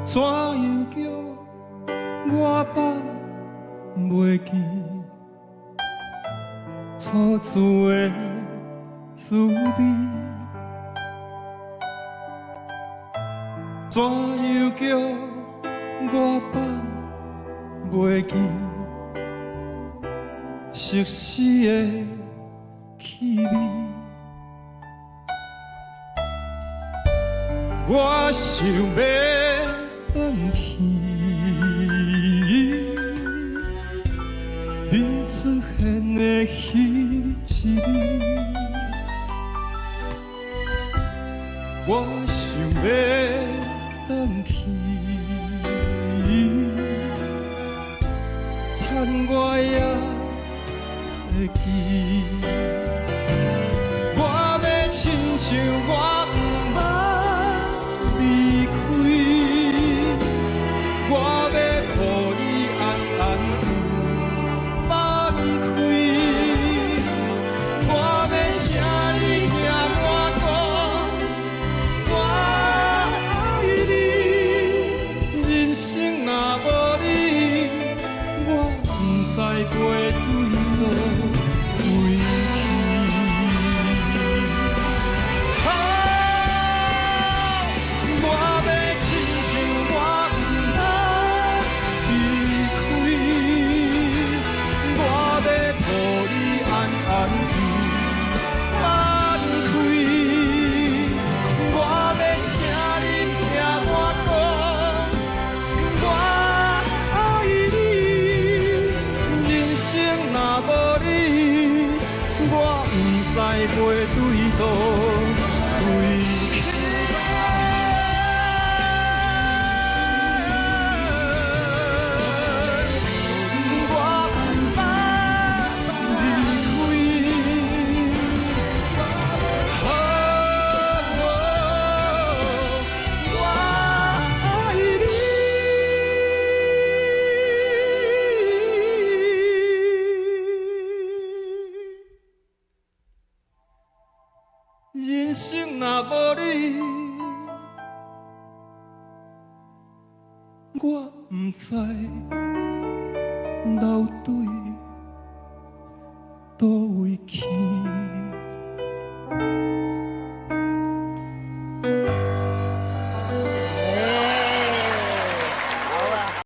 怎样叫我放袂记？初次的滋味，怎样叫我放袂记？熟悉的气味，我想要返去，你出现的彼一日，我想要返去，盼我也会记。我要亲像我不捌离开，我要予你安安有放开，我要请你听我讲，我爱你，人生若无你，我不知飞对倒。袂对倒对去，我不捌离开。我爱你。人生若无你，我不知流对倒位去。